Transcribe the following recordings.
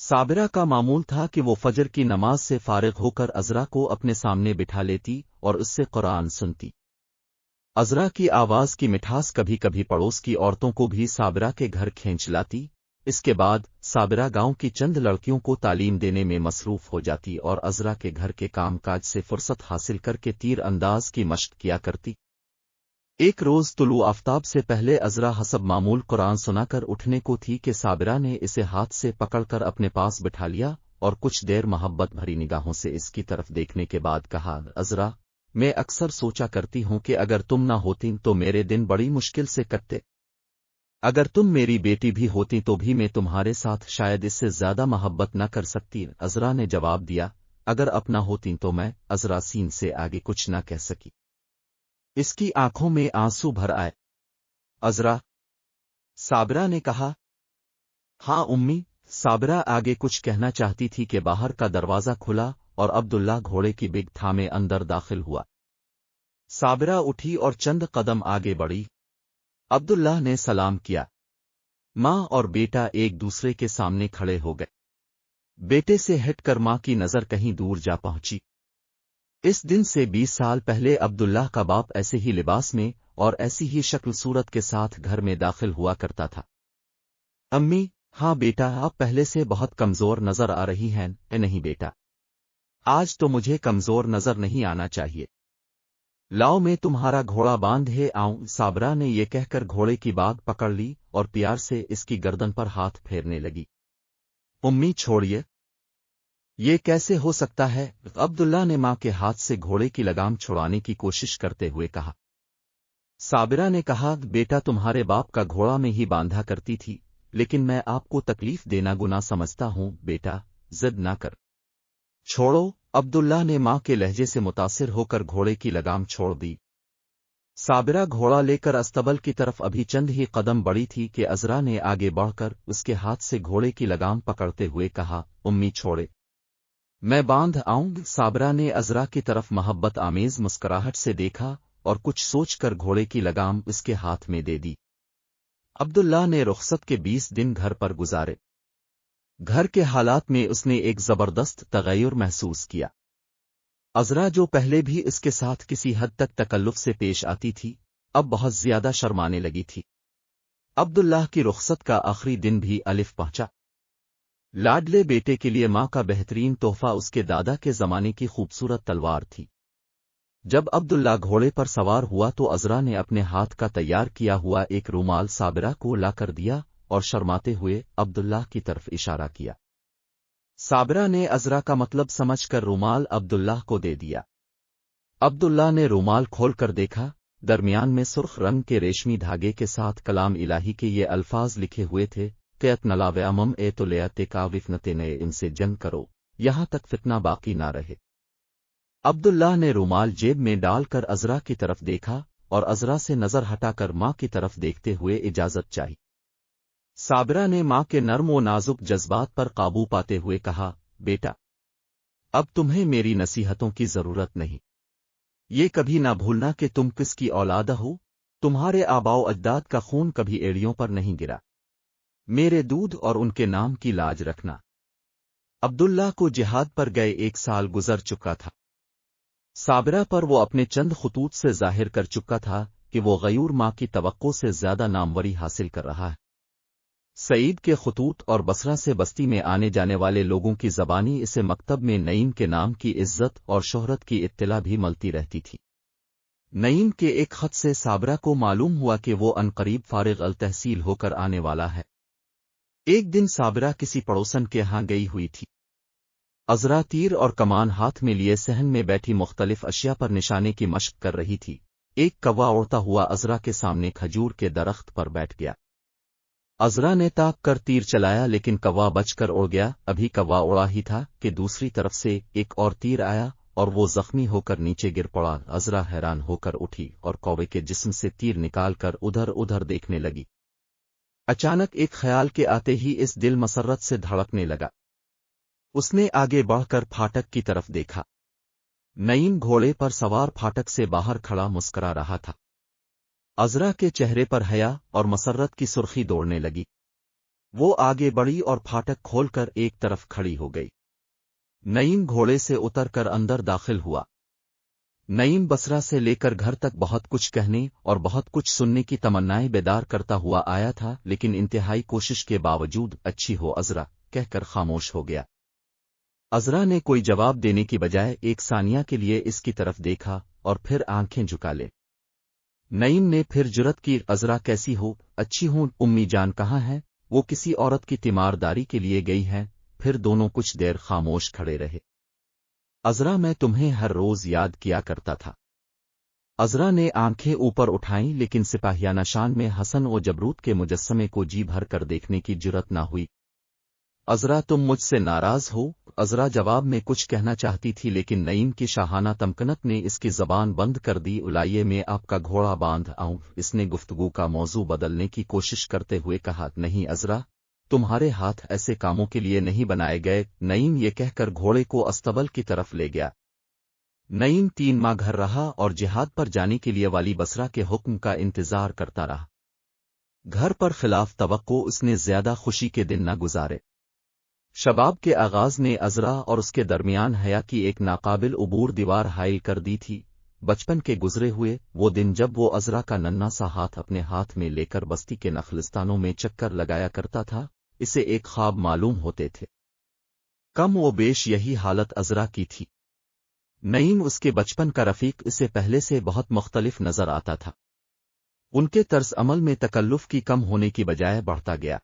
साबिरा का मामूल था कि वो फजर की नमाज से फारिग होकर अज़रा को अपने सामने बिठा लेती और उससे कुरान सुनती। अज़रा की आवाज़ की मिठास कभी कभी पड़ोस की औरतों को भी साबिरा के घर खींच लाती। इसके बाद साबिरा गांव की चंद लड़कियों को तालीम देने में मसरूफ हो जाती और अज़रा के घर के कामकाज से फुर्सत हासिल करके तीर अंदाज की मशक किया करती। एक रोज तुलू आफताब से पहले अज़रा हसब मामूल कुरान सुनाकर उठने को थी कि साबिरा ने इसे हाथ से पकड़कर अपने पास बिठा लिया और कुछ देर मोहब्बत भरी निगाहों से इसकी तरफ देखने के बाद कहा, अज़रा, मैं अक्सर सोचा करती हूं कि अगर तुम ना होती तो मेरे दिन बड़ी मुश्किल से कटते। अगर तुम मेरी बेटी भी होती तो भी मैं तुम्हारे साथ शायद इससे ज्यादा मोहब्बत न कर सकती। अज़रा ने जवाब दिया, अगर अपना होती तो मैं। अज़रा सीन से आगे कुछ न कह सकी। इसकी आंखों में आंसू भर आए। अज़रा, साबिरा ने कहा। हाँ उम्मी। साबिरा आगे कुछ कहना चाहती थी कि बाहर का दरवाजा खुला और अब्दुल्ला घोड़े की बिग थामे अंदर दाखिल हुआ। साबिरा उठी और चंद कदम आगे बढ़ी। अब्दुल्लाह ने सलाम किया। माँ और बेटा एक दूसरे के सामने खड़े हो गए। बेटे से हटकर माँ की नजर कहीं दूर जा पहुंची। इस दिन से 20 साल पहले अब्दुल्लाह का बाप ऐसे ही लिबास में और ऐसी ही शक्ल सूरत के साथ घर में दाखिल हुआ करता था। अम्मी, हाँ बेटा, आप पहले से बहुत कमजोर नजर आ रही हैं। नहीं बेटा, आज तो मुझे कमजोर नजर नहीं आना चाहिए। लाओ मैं तुम्हारा घोड़ा बांधे आऊं। साबिरा ने ये कहकर घोड़े की बाग पकड़ ली और प्यार से इसकी गर्दन पर हाथ फेरने लगी। उम्मी छोड़िए, ये कैसे हो सकता है? अब्दुल्ला ने मां के हाथ से घोड़े की लगाम छुड़ाने की कोशिश करते हुए कहा। साबिरा ने कहा, बेटा तुम्हारे बाप का घोड़ा में ही बांधा करती थी, लेकिन मैं आपको तकलीफ देना गुनाह समझता हूं। बेटा, जिद ना कर, छोड़ो। अब्दुल्ला ने मां के लहजे से मुतासिर होकर घोड़े की लगाम छोड़ दी। साबिरा घोड़ा लेकर अस्तबल की तरफ अभी चंद ही कदम बढ़ी थी कि अज़रा ने आगे बढ़कर उसके हाथ से घोड़े की लगाम पकड़ते हुए कहा, उम्मी छोड़े, मैं बांध आऊं। साबिरा ने अज़रा की तरफ मोहब्बत आमेज मुस्कुराहट से देखा और कुछ सोचकर घोड़े की लगाम उसके हाथ में दे दी। अब्दुल्ला ने रुखसत के 20 दिन घर पर गुजारे। घर के हालात में उसने एक जबरदस्त तगय्युर महसूस किया। अज़रा जो पहले भी इसके साथ किसी हद तक तकल्लुफ से पेश आती थी, अब बहुत ज्यादा शर्माने लगी थी। अब्दुल्लाह की रुखसत का आखिरी दिन भी अलिफ पहुंचा। लाडले बेटे के लिए मां का बेहतरीन तोहफा उसके दादा के जमाने की खूबसूरत तलवार थी। जब अब्दुल्ला घोड़े पर सवार हुआ तो अज़रा ने अपने हाथ का तैयार किया हुआ एक रूमाल साबिरा को लाकर दिया और शर्माते हुए अब्दुल्लाह की तरफ इशारा किया। साबिरा ने अज़रा का मतलब समझकर रूमाल अब्दुल्लाह को दे दिया। अब्दुल्लाह ने रूमाल खोलकर देखा। दरमियान में सुर्ख रंग के रेशमी धागे के साथ कलाम इलाही के ये अल्फाज लिखे हुए थे, क़यत नलावम ए तो लेते का विफनते ने इनसे जंग करो, यहां तक फितना बाकी ना रहे। अब्दुल्लाह ने रूमाल जेब में डालकर अज़रा की तरफ देखा और अज़रा से नजर हटाकर मां की तरफ देखते हुए इजाजत चाही। साबिरा ने मां के नर्म व नाजुक जज्बात पर काबू पाते हुए कहा, बेटा, अब तुम्हें मेरी नसीहतों की जरूरत नहीं। ये कभी ना भूलना कि तुम किसकी औलाद हो। तुम्हारे आबाओ अजदाद का खून कभी एड़ियों पर नहीं गिरा। मेरे दूध और उनके नाम की लाज रखना। अब्दुल्लाह को जिहाद पर गए 1 साल गुजर चुका था। साबिरा पर वो अपने चंद खतूत से जाहिर कर चुका था कि वो गयूर मां की तवक्को से ज्यादा नामवरी हासिल कर रहा है। सईद के खतूत और बसरा से बस्ती में आने जाने वाले लोगों की ज़बानी इसे मकतब में नईम के नाम की इज्जत और शोहरत की इत्तला भी मिलती रहती थी। नईम के एक खत से साबिरा को मालूम हुआ कि वो अनकरीब फारिग अल तहसील होकर आने वाला है। एक दिन साबिरा किसी पड़ोसन के यहाँ गई हुई थी। अज़रा तीर और कमान हाथ में लिए सहन में बैठी मुख्तलिफ अशिया पर निशाने की मशक कर रही थी। एक कौवा उड़ता हुआ अज़रा के सामने खजूर के दरख्त पर बैठ गया। अज़रा ने ताक कर तीर चलाया लेकिन कौवा बचकर उड़ गया। अभी कौवा उड़ा ही था कि दूसरी तरफ से एक और तीर आया और वो जख्मी होकर नीचे गिर पड़ा। अज़रा हैरान होकर उठी और कौवे के जिस्म से तीर निकालकर उधर उधर देखने लगी। अचानक एक ख्याल के आते ही इस दिल मसरत से धड़कने लगा। उसने आगे बढ़कर फाटक की तरफ देखा। नईम घोड़े पर सवार फाटक से बाहर खड़ा मुस्करा रहा था। अज़रा के चेहरे पर हया और मसरत की सुर्खी दौड़ने लगी। وہ آگے بڑھی اور پھاٹک کھول کر ایک طرف کھڑی ہو گئی۔ نعیم گھوڑے سے اتر کر اندر داخل ہوا۔ نعیم بصرہ سے لے کر گھر تک بہت کچھ کہنے اور بہت کچھ سننے کی تمنائیں بیدار کرتا ہوا آیا تھا، لیکن انتہائی کوشش کے باوجود اچھی ہو عذرا کہہ کر خاموش ہو گیا۔ عذرا نے کوئی جواب دینے کی بجائے ایک ثانیہ کے لیے اس کی طرف دیکھا اور پھر آنکھیں جھکا لے۔ نعیم نے پھر جرت کی، عذرا کیسی ہو؟ اچھی ہوں، امی جان کہاں ہے؟ وہ کسی عورت کی تیمارداری کے لیے گئی ہیں۔ پھر دونوں کچھ دیر خاموش کھڑے رہے۔ عذرا میں تمہیں ہر روز یاد کیا کرتا تھا۔ عذرا نے آنکھیں اوپر اٹھائیں، لیکن سپاہیانہ شان میں حسن و جبروت کے مجسمے کو جی بھر کر دیکھنے کی جرت نہ ہوئی۔ عذرا تم مجھ سے ناراض ہو؟ عذرا جواب میں کچھ کہنا چاہتی تھی، لیکن نعیم کی شاہانہ تمکنت نے اس کی زبان بند کر دی۔ لائیے میں آپ کا گھوڑا باندھ آؤں؟ اس نے گفتگو کا موضوع بدلنے کی کوشش کرتے ہوئے کہا۔ نہیں عذرا، تمہارے ہاتھ ایسے کاموں کے لیے نہیں بنائے گئے۔ نعیم یہ کہہ کر گھوڑے کو استبل کی طرف لے گیا۔ نعیم 3 ماہ گھر رہا اور جہاد پر جانے کے لیے والی بصرہ کے حکم کا انتظار کرتا رہا۔ گھر پر خلاف توقع اس نے زیادہ خوشی کے دن نہ گزارے۔ شباب کے آغاز نے عذرا اور اس کے درمیان حیا کی ایک ناقابل عبور دیوار حائل کر دی تھی۔ بچپن کے گزرے ہوئے وہ دن جب وہ عذرا کا ننھا سا ہاتھ اپنے ہاتھ میں لے کر بستی کے نخلستانوں میں چکر لگایا کرتا تھا، اسے ایک خواب معلوم ہوتے تھے۔ کم و بیش یہی حالت عذرا کی تھی۔ نعیم اس کے بچپن کا رفیق اسے پہلے سے بہت مختلف نظر آتا تھا۔ ان کے طرز عمل میں تکلف کی کم ہونے کی بجائے بڑھتا گیا۔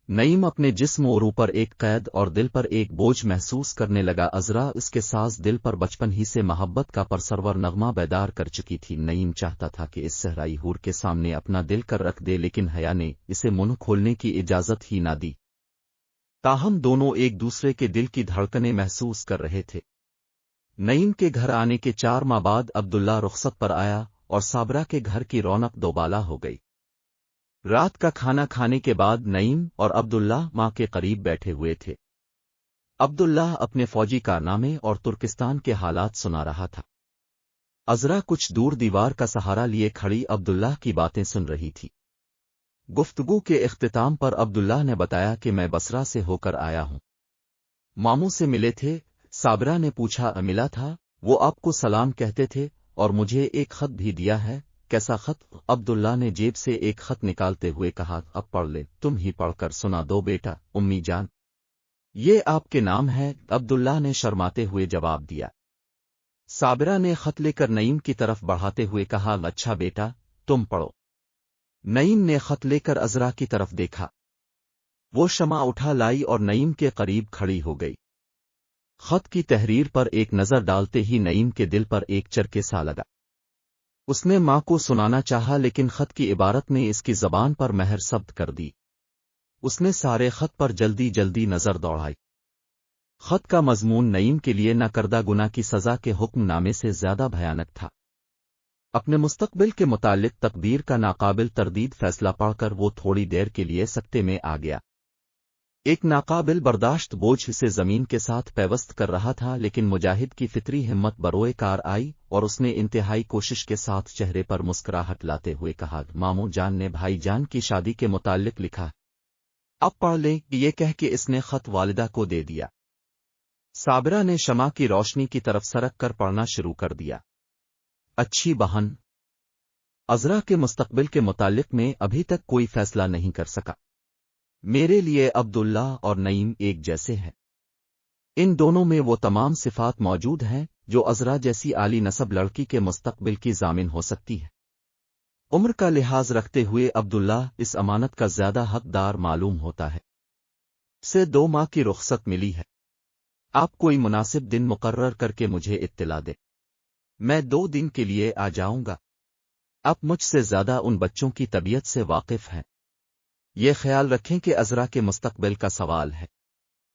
نعیم اپنے جسم و روح پر ایک قید اور دل پر ایک بوجھ محسوس کرنے لگا۔ عذرا اس کے ساز دل پر بچپن ہی سے محبت کا پرسرور نغمہ بیدار کر چکی تھی۔ نعیم چاہتا تھا کہ اس صحرائی حور کے سامنے اپنا دل کر رکھ دے، لیکن حیا نے اسے منہ کھولنے کی اجازت ہی نہ دی۔ تاہم دونوں ایک دوسرے کے دل کی دھڑکنیں محسوس کر رہے تھے۔ نعیم کے گھر آنے کے 4 ماہ بعد عبداللہ رخصت پر آیا اور صابرہ کے گھر کی رونق دوبالا ہو گئی۔ رات کا کھانا کھانے کے بعد نعیم اور عبداللہ ماں کے قریب بیٹھے ہوئے تھے۔ عبداللہ اپنے فوجی کارنامے اور ترکستان کے حالات سنا رہا تھا۔ عذرا کچھ دور دیوار کا سہارا لیے کھڑی عبداللہ کی باتیں سن رہی تھی۔ گفتگو کے اختتام پر عبداللہ نے بتایا کہ میں بصرہ سے ہو کر آیا ہوں۔ ماموں سے ملے تھے؟ صابرہ نے پوچھا۔ ملا تھا، وہ آپ کو سلام کہتے تھے اور مجھے ایک خط بھی دیا ہے۔ کیسا خط؟ عبداللہ نے جیب سے ایک خط نکالتے ہوئے کہا۔ اب پڑھ لے، تم ہی پڑھ کر سنا دو بیٹا۔ امی جان، یہ آپ کے نام ہے؟ عبداللہ نے شرماتے ہوئے جواب دیا۔ صابرہ نے خط لے کر نعیم کی طرف بڑھاتے ہوئے کہا۔ اچھا بیٹا، تم پڑھو۔ نعیم نے خط لے کر عذرا کی طرف دیکھا۔ وہ شمع اٹھا لائی اور نعیم کے قریب کھڑی ہو گئی۔ خط کی تحریر پر ایک نظر ڈالتے ہی نعیم کے دل پر ایک چرکے سا لگا۔ اس نے ماں کو سنانا چاہا، لیکن خط کی عبارت نے اس کی زبان پر مہر ثبت کر دی۔ اس نے سارے خط پر جلدی جلدی نظر دوڑائی۔ خط کا مضمون نعیم کے لیے نہ کردہ گناہ کی سزا کے حکم نامے سے زیادہ بھیانک تھا۔ اپنے مستقبل کے متعلق تقدیر کا ناقابل تردید فیصلہ پڑھ کر وہ تھوڑی دیر کے لیے سکتے میں آ گیا۔ ایک ناقابل برداشت بوجھ اسے زمین کے ساتھ پیوست کر رہا تھا، لیکن مجاہد کی فطری ہمت بروئے کار آئی اور اس نے انتہائی کوشش کے ساتھ چہرے پر مسکراہٹ لاتے ہوئے کہا۔ ماموں جان نے بھائی جان کی شادی کے متعلق لکھا، اب پڑھ لیں۔ یہ کہہ کے اس نے خط والدہ کو دے دیا۔ صابرہ نے شمع کی روشنی کی طرف سرک کر پڑھنا شروع کر دیا۔ اچھی بہن، عذرا کے مستقبل کے متعلق میں ابھی تک کوئی فیصلہ نہیں کر سکا۔ میرے لیے عبداللہ اور نعیم ایک جیسے ہیں۔ ان دونوں میں وہ تمام صفات موجود ہیں جو عذرا جیسی عالی نسب لڑکی کے مستقبل کی ضامن ہو سکتی ہے۔ عمر کا لحاظ رکھتے ہوئے عبداللہ اس امانت کا زیادہ حقدار معلوم ہوتا ہے۔ سے 2 ماہ کی رخصت ملی ہے۔ آپ کوئی مناسب دن مقرر کر کے مجھے اطلاع دیں، میں 2 دن کے لیے آ جاؤں گا۔ آپ مجھ سے زیادہ ان بچوں کی طبیعت سے واقف ہیں۔ یہ خیال رکھیں کہ عذرا کے مستقبل کا سوال ہے۔